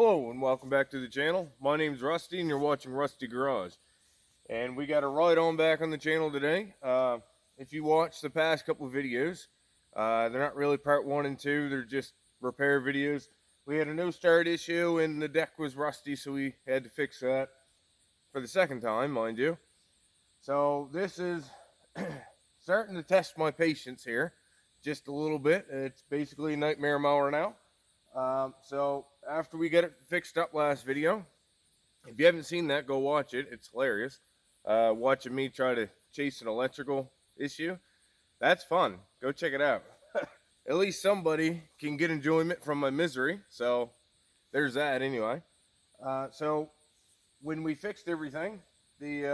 Hello and welcome back to the channel. My name's Rusty and you're watching Rusty Garage. And we got a ride on back on the channel today. If you watch the past couple of videos, they're not really part 1 and 2, they're just repair videos. We had a no start issue and the deck was rusty, so we had to fix that for the second time, mind you. So this is starting to test my patience here just a little bit. It's basically a nightmare mower now. So after we get it fixed up last video, if you haven't seen that, go watch it. It's hilarious. Watching me try to chase an electrical issue. That's fun. Go check it out. At least somebody can get enjoyment from my misery. So there's that anyway. So when we fixed everything, we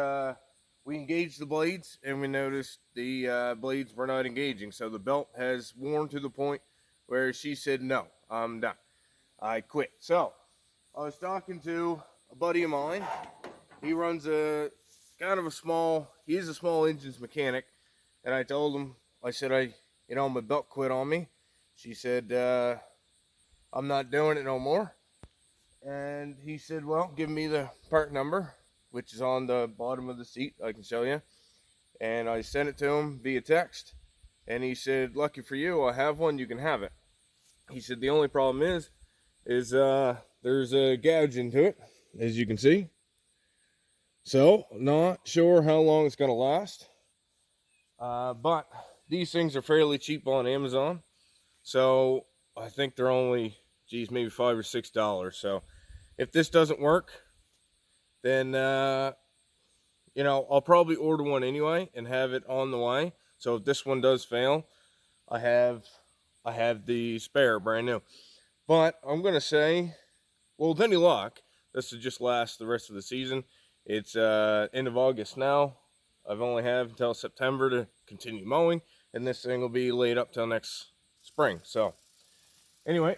engaged the blades and we noticed the blades were not engaging. So the belt has worn to the point where she said, no, I'm done. I quit. So I was talking to a buddy of mine. He runs a he's a small engines mechanic. And I told him, I said, my belt quit on me. She said, I'm not doing it no more. And he said, well, give me the part number, which is on the bottom of the seat. I can show you. And I sent it to him via text. And he said, lucky for you, I have one, you can have it. He said, the only problem is there's a gouge into it, as you can see. So, not sure how long it's going to last. But these things are fairly cheap on Amazon. So, I think they're only, maybe $5 or $6. So, if this doesn't work, then, I'll probably order one anyway and have it on the way. So, if this one does fail, I have the spare brand new. But I'm going to say, well, with any luck, this will just last the rest of the season. It's end of August now. I've only have until September to continue mowing, and this thing will be laid up till next spring. So anyway,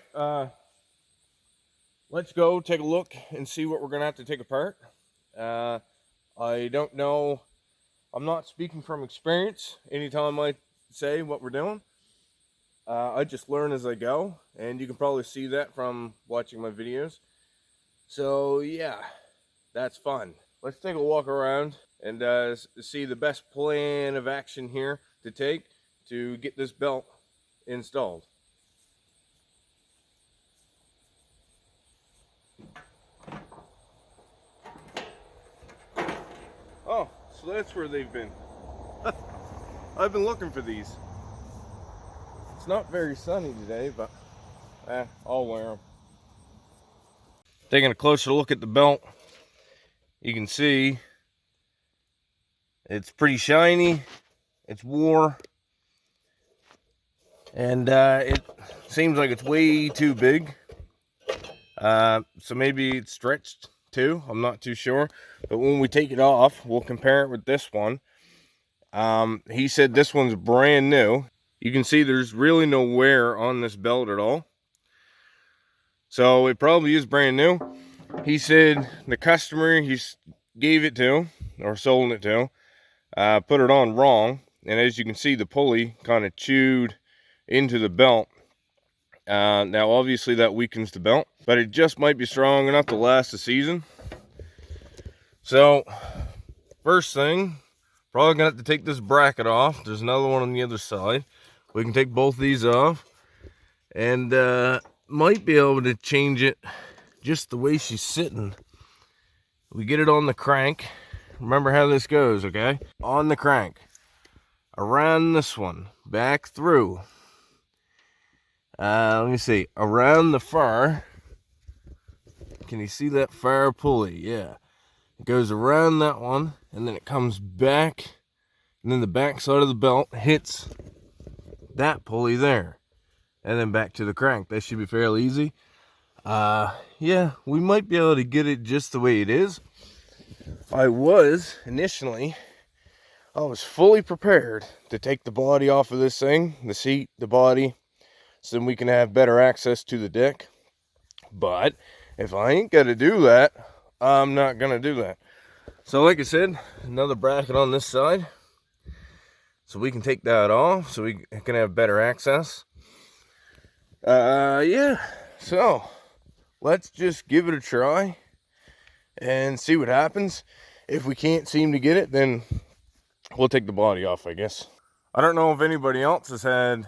let's go take a look and see what we're going to have to take apart. I don't know. I'm not speaking from experience anytime I say what we're doing. I just learn as I go, and you can probably see that from watching my videos. So yeah, that's fun. Let's take a walk around and see the best plan of action here to take to get this belt installed. Oh, so that's where they've been. I've been looking for these. It's not very sunny today, but I'll wear them. Taking a closer look at the belt, you can see it's pretty shiny, it's wore, and it seems like it's way too big. So maybe it's stretched too, I'm not too sure. But when we take it off, we'll compare it with this one. He said this one's brand new. You can see there's really no wear on this belt at all. So it probably is brand new. He said the customer he gave it to, or sold it to, put it on wrong. And as you can see, the pulley kind of chewed into the belt. Now obviously that weakens the belt, but it just might be strong enough to last the season. So first thing, probably gonna have to take this bracket off. There's another one on the other side. We can take both these off and might be able to change it just the way she's sitting. We get it on the crank. Remember how this goes, okay? On the crank, around this one, back through. Let me see, around the far. Can you see that far pulley? Yeah. It goes around that one and then it comes back, and then the back side of the belt hits that pulley there, and then back to the crank. That should be fairly easy. Yeah, we might be able to get it just the way it is. I was fully prepared to take the body off of this thing, the seat, the body, so then we can have better access to the deck. But if I ain't gonna do that, I'm not gonna do that. So like I said, another bracket on this side, so we can take that off so we can have better access. Yeah, so let's just give it a try and see what happens. If we can't seem to get it, then we'll take the body off, I guess. I don't know if anybody else has had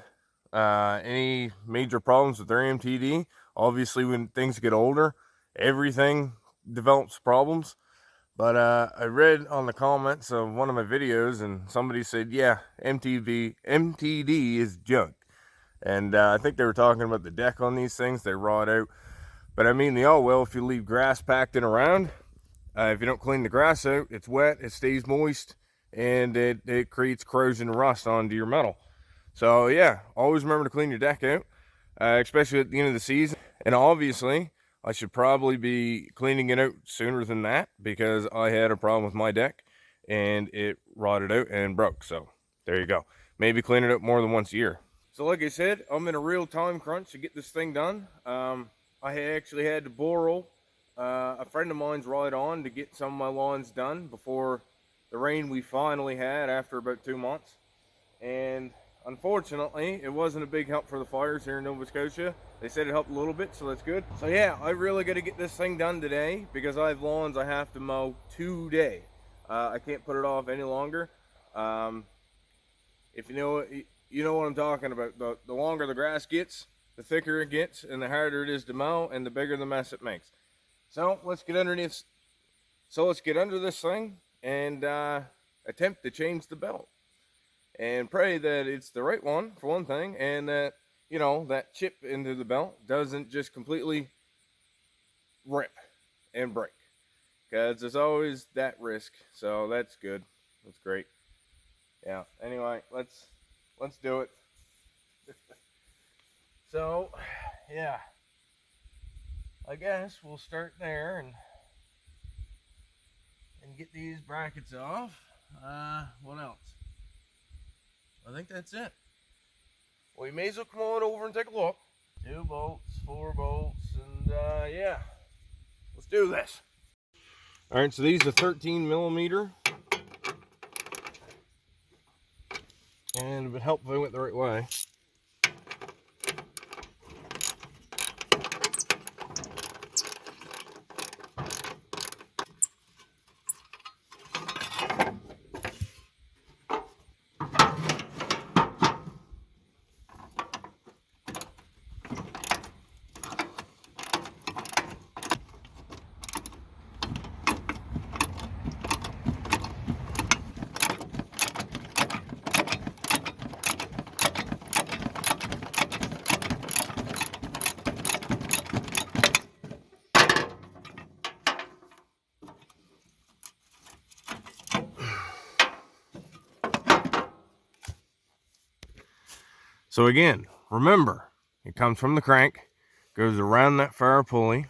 any major problems with their MTD. Obviously, when things get older, everything develops problems. But I read on the comments of one of my videos, and somebody said, yeah, MTD is junk. And I think they were talking about the deck on these things. They rot out. But I mean, they all will if you leave grass packed in around. If you don't clean the grass out, it's wet, it stays moist, and it creates corrosion and rust onto your metal. So yeah, always remember to clean your deck out, especially at the end of the season. And obviously, I should probably be cleaning it out sooner than that, because I had a problem with my deck and it rotted out and broke. So there you go. Maybe clean it out more than once a year. So like I said, I'm in a real time crunch to get this thing done. I actually had to borrow a friend of mine's ride on to get some of my lawns done before the rain we finally had after about 2 months. And unfortunately, it wasn't a big help for the fires here in Nova Scotia. They said it helped a little bit, so that's good. So yeah, I really got to get this thing done today, because I have lawns I have to mow today. I can't put it off any longer. If you know what I'm talking about. The longer the grass gets, the thicker it gets, and the harder it is to mow, and the bigger the mess it makes. So let's get underneath. So let's get under this thing and attempt to change the belt, and pray that it's the right one for one thing, and that, you know, that chip into the belt doesn't just completely rip and break, because there's always that risk. So that's good. That's great. Yeah. Anyway, let's do it. So yeah, I guess we'll start there and get these brackets off. What else? I think that's it. Well, you may as well come on over and take a look. 2 bolts, 4 bolts, and yeah, let's do this. All right, so these are 13 millimeter, and it would help if I went the right way. So again, remember, it comes from the crank, goes around that fire pulley,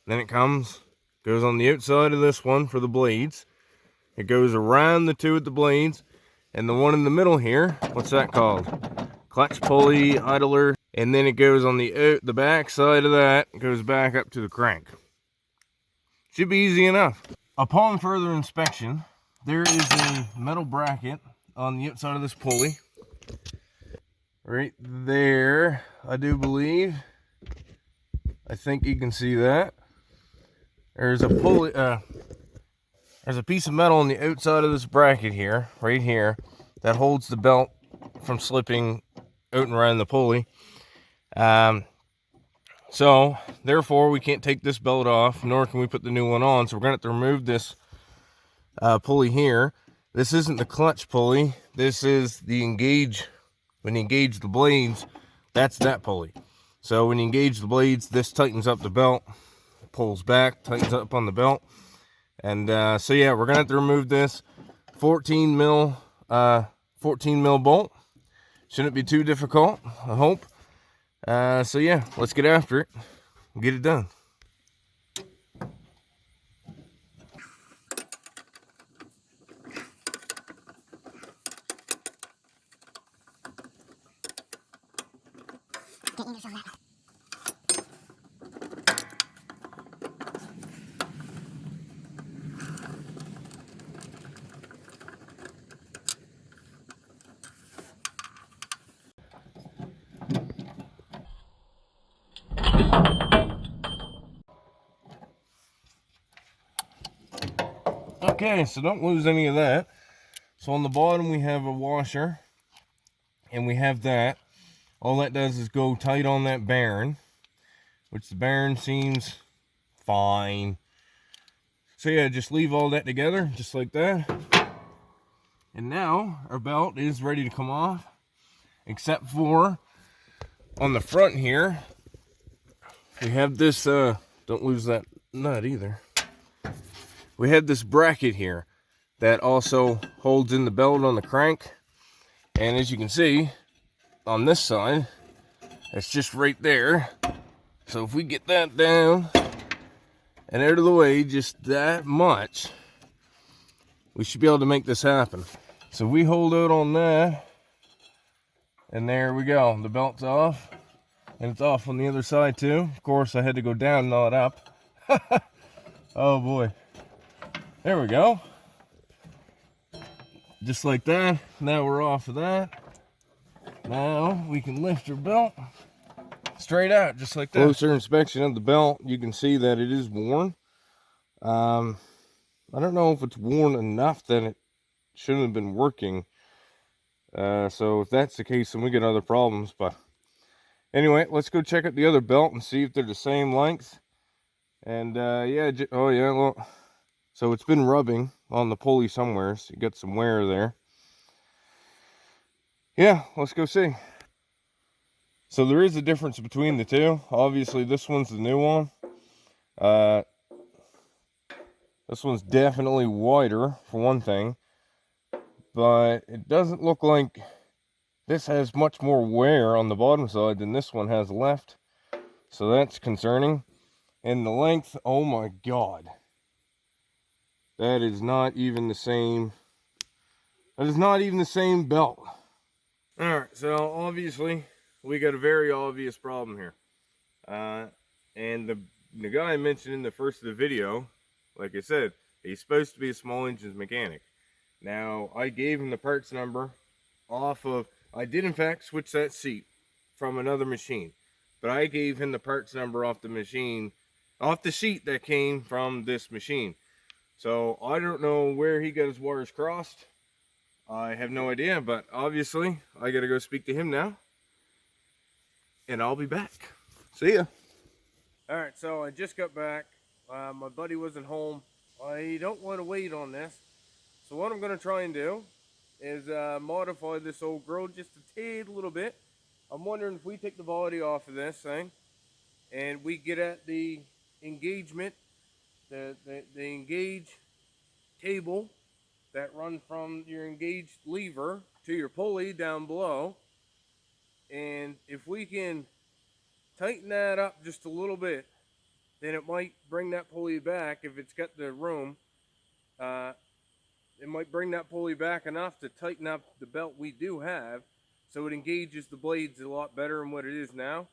then it goes on the outside of this one for the blades. It goes around the 2 at the blades, and the one in the middle here, what's that called? Clutch pulley, idler, and then it goes on the back side of that, goes back up to the crank. Should be easy enough. Upon further inspection, there is a metal bracket on the outside of this pulley. Right there, I do believe. I think you can see that. There's a pulley, there's a piece of metal on the outside of this bracket here, right here, that holds the belt from slipping out and around the pulley. So therefore we can't take this belt off, nor can we put the new one on. So we're gonna have to remove this pulley here. This isn't the clutch pulley. This is the engage. When you engage the blades, that's that pulley. So when you engage the blades, this tightens up the belt, pulls back, tightens up on the belt. And so yeah, we're gonna have to remove this 14 mil bolt. Shouldn't be too difficult, I hope. So yeah, let's get after it and get it done. Okay, so don't lose any of that. So on the bottom we have a washer, and we have that. All that does is go tight on that bearing, which the bearing seems fine. So yeah, just leave all that together, just like that. And now our belt is ready to come off, except for on the front here, we have this, don't lose that nut either. We have this bracket here that also holds in the belt on the crank. And as you can see, on this side, it's just right there. So if we get that down and out of the way just that much, we should be able to make this happen. So we hold out on that, and there we go. The belt's off, and it's off on the other side too. Of course, I had to go down, not up. Oh boy. There we go. Just like that. Now we're off of that. Now we can lift our belt straight out, just like that. Closer inspection of the belt, you can see that it is worn. I don't know if it's worn enough that it shouldn't have been working. So if that's the case, then we get other problems. But anyway, let's go check out the other belt and see if they're the same length. And yeah, oh yeah, well, so it's been rubbing on the pulley somewhere, so you got some wear there. Yeah, let's go see. So there is a difference between the two. Obviously, this one's the new one. This one's definitely wider, for one thing. But it doesn't look like this has much more wear on the bottom side than this one has left. So that's concerning. And the length, oh my God. That is not even the same. That is not even the same belt. Alright, so obviously we got a very obvious problem here. And the guy mentioned in the first of the video, like I said, he's supposed to be a small engines mechanic. Now, I gave him the parts number off of, I did in fact switch that seat from another machine. But I gave him the parts number off the machine, off the sheet that came from this machine. So I don't know where he got his wires crossed. I have no idea, but obviously I gotta go speak to him now. And I'll be back. See ya. Alright, so I just got back. My buddy wasn't home. I don't want to wait on this. So what I'm gonna try and do is modify this old grill just a tad little bit. I'm wondering if we take the body off of this thing and we get at the engagement, the engage cable that run from your engaged lever to your pulley down below. And if we can tighten that up just a little bit, then it might bring that pulley back. If it's got the room, it might bring that pulley back enough to tighten up the belt we do have, so it engages the blades a lot better than what it is now.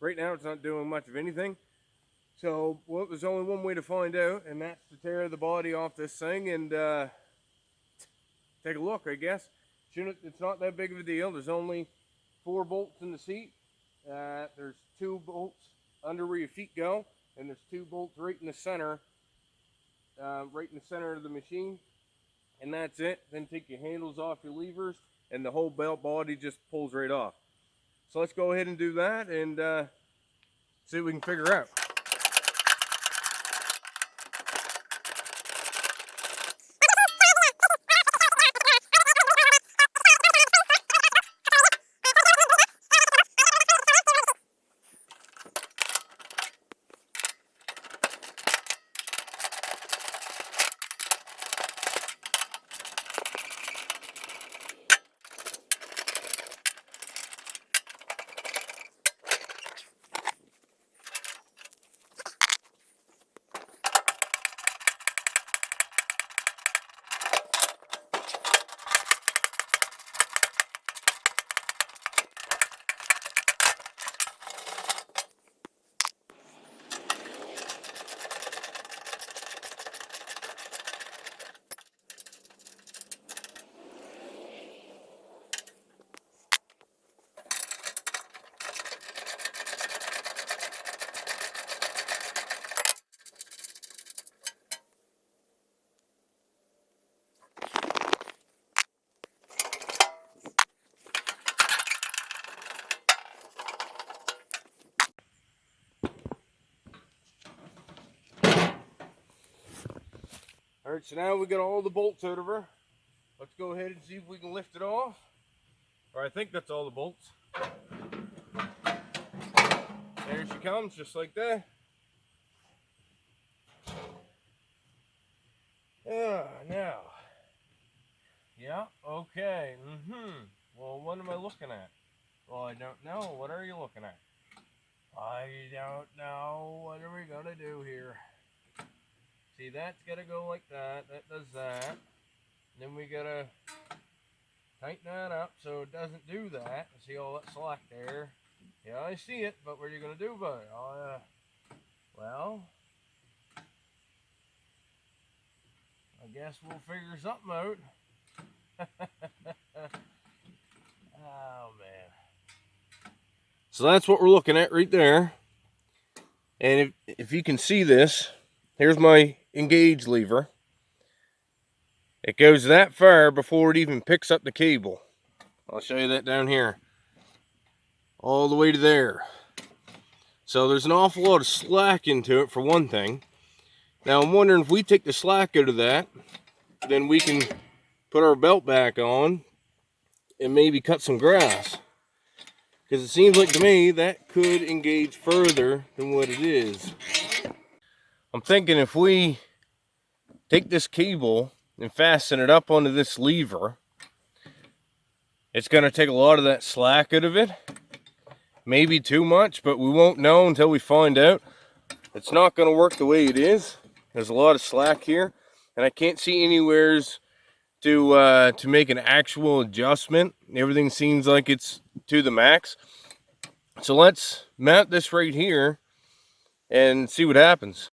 Right now it's not doing much of anything. So, well, there's only one way to find out, and that's to tear the body off this thing and take a look, I guess. It's not that big of a deal. There's only 4 bolts in the seat. There's 2 bolts under where your feet go, and there's 2 bolts right in the center of the machine. And that's it. Then take your handles off your levers, and the whole belt body just pulls right off. So let's go ahead and do that and see what we can figure out. Alright, so now we got all the bolts out of her. Let's go ahead and see if we can lift it off. Or I think that's all the bolts. There she comes, just like that. Now. Yeah, okay. Well, what am I looking at? Well, I don't know. What are you looking at? I don't know. What are we going to do here? See, that's got to go like that. That does that. Then we got to tighten that up so it doesn't do that. See all that slack there? Yeah, I see it, but what are you going to do about it? Well, I guess we'll figure something out. Oh, man. So that's what we're looking at right there. And if you can see this, here's my engage lever. It goes that far before it even picks up the cable. I'll show you that down here. All the way to there. So there's an awful lot of slack into it, for one thing. Now I'm wondering if we take the slack out of that, then we can put our belt back on and maybe cut some grass. Because it seems like to me that could engage further than what it is. I'm thinking if we take this cable and fasten it up onto this lever, it's going to take a lot of that slack out of it. Maybe too much, but we won't know until we find out. It's not going to work the way it is. There's a lot of slack here, and I can't see anywheres to make an actual adjustment. Everything seems like it's to the max. So let's mount this right here and see what happens.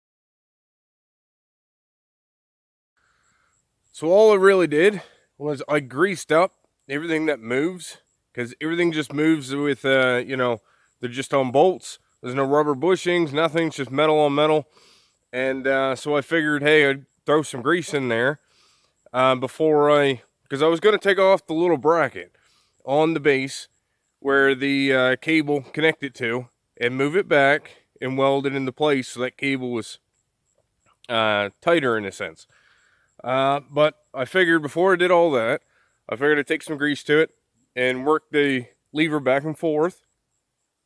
So all I really did was I greased up everything that moves, because everything just moves with, you know, they're just on bolts. There's no rubber bushings, nothing, it's just metal on metal. And so I figured, hey, I'd throw some grease in there because I was going to take off the little bracket on the base where the cable connected to and move it back and weld it into place so that cable was tighter in a sense. But I figured before I did all that, I figured I'd take some grease to it and work the lever back and forth.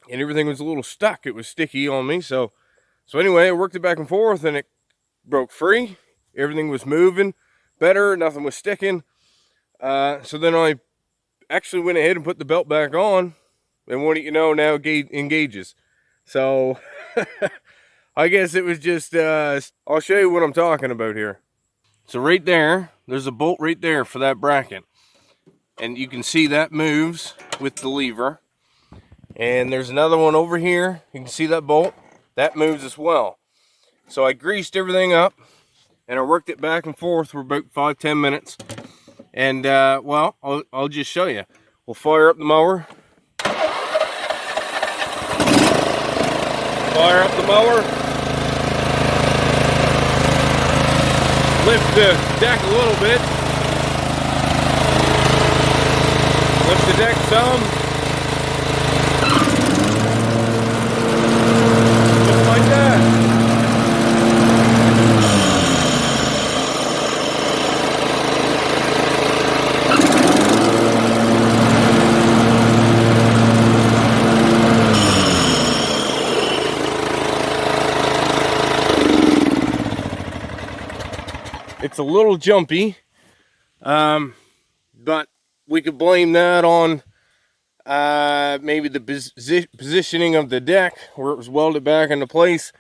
And everything was a little stuck. It was sticky on me. So anyway, I worked it back and forth and it broke free. Everything was moving better. Nothing was sticking. So then I actually went ahead and put the belt back on. And what do you know, now it engages. So I guess it was just, I'll show you what I'm talking about here. So right there, there's a bolt right there for that bracket. And you can see that moves with the lever. And there's another one over here. You can see that bolt. That moves as well. So I greased everything up. And I worked it back and forth for about 5-10 minutes. And, well, I'll just show you. We'll fire up the mower. Fire up the mower. Lift the deck a little bit. Lift the deck some. Just like that. It's a little jumpy, but we could blame that on maybe the positioning of the deck where it was welded back into place.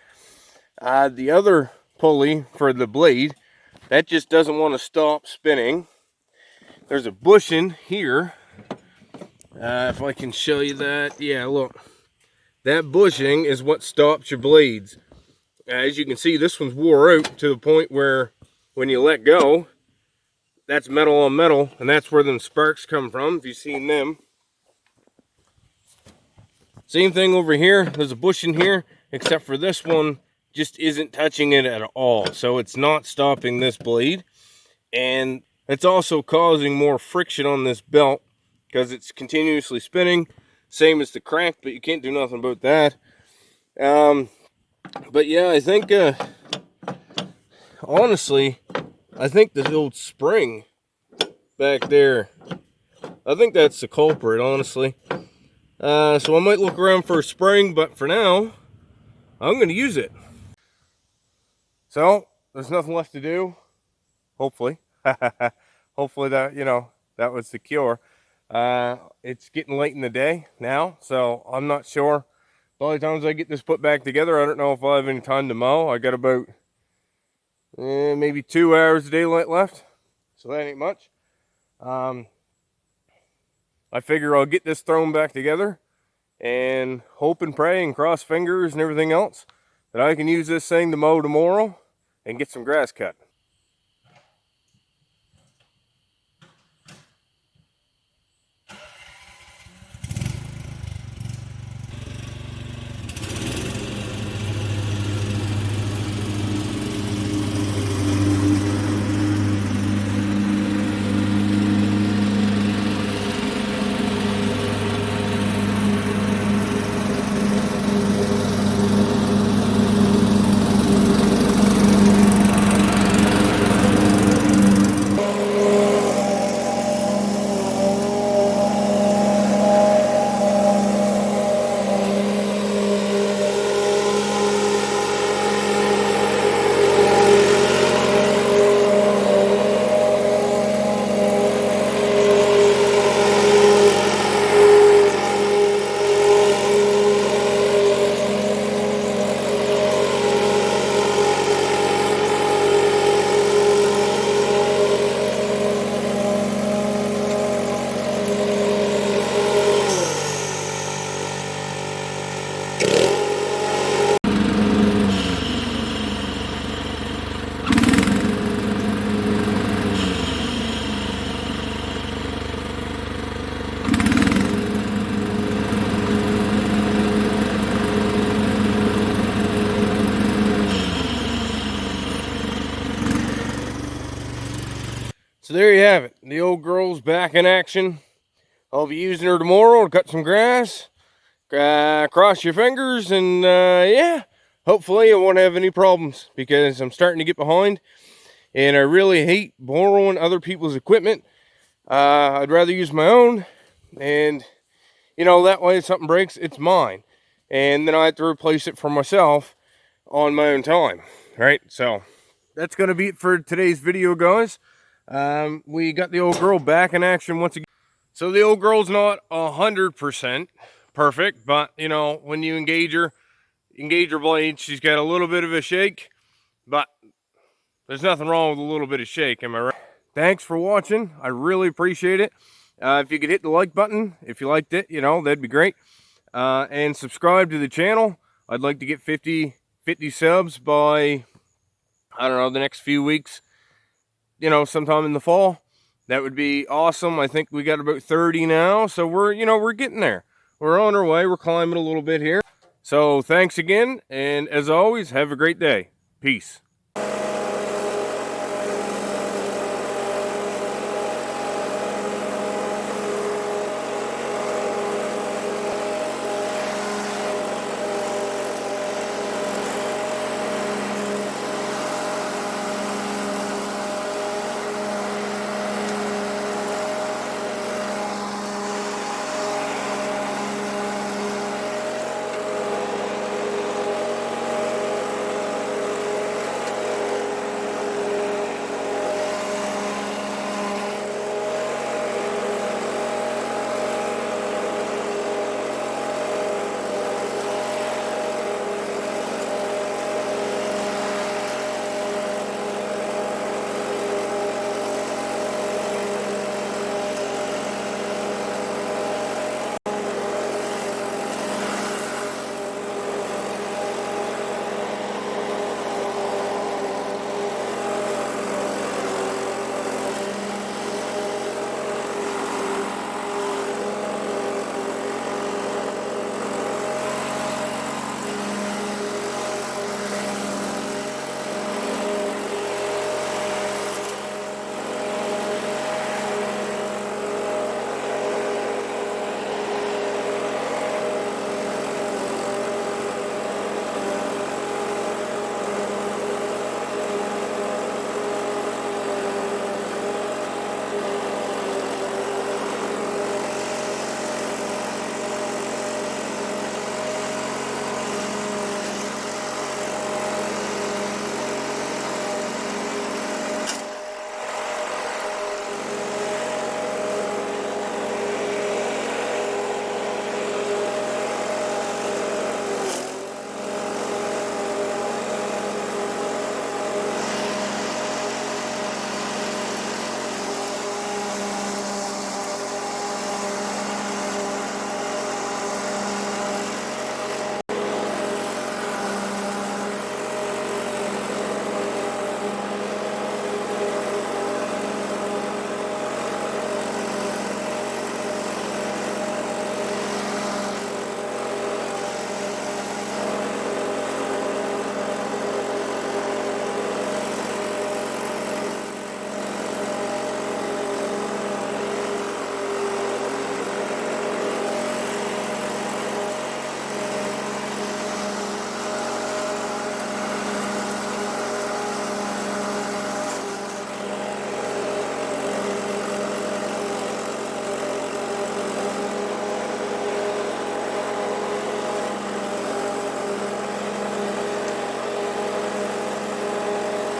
The other pulley for the blade, that just doesn't want to stop spinning. There's a bushing here. If I can show you that. Yeah, look. That bushing is what stops your blades. As you can see, this one's wore out to the point where when you let go, that's metal on metal, and that's where them sparks come from, if you've seen them. Same thing over here. There's a bushing here, except for this one just isn't touching it at all. So it's not stopping this blade. And it's also causing more friction on this belt because it's continuously spinning. Same as the crank, but you can't do nothing about that. But yeah, I think honestly, I think the old spring back there, I think that's the culprit, honestly. So I might look around for a spring, but for now, I'm going to use it. So, there's nothing left to do, hopefully. Hopefully that, that was the cure. It's getting late in the day now, so I'm not sure. By the time I get this put back together, I don't know if I'll have any time to mow. I got about maybe 2 hours of daylight left, so that ain't much. I figure I'll get this thrown back together and hope and pray and cross fingers and everything else that I can use this thing to mow tomorrow and get some grass cut. So there you have it. The old girl's back in action. I'll be using her tomorrow to cut some grass. Cross your fingers, and yeah, hopefully I won't have any problems, because I'm starting to get behind and I really hate borrowing other people's equipment. I'd rather use my own, and that way if something breaks, it's mine, and then I have to replace it for myself on my own time, right? So that's going to be it for today's video, guys. We got the old girl back in action once again. So the old girl's not 100% perfect, but when you engage her blade, she's got a little bit of a shake, but there's nothing wrong with a little bit of shake, am I right? Thanks for watching. I really appreciate it. If you could hit the like button if you liked it, that'd be great. And subscribe to the channel. I'd like to get 50 subs by, I don't know, the next few weeks, sometime in the fall. That would be awesome. I think we got about 30 now, so we're getting there. We're on our way. We're climbing a little bit here. So thanks again, and as always, have a great day. Peace.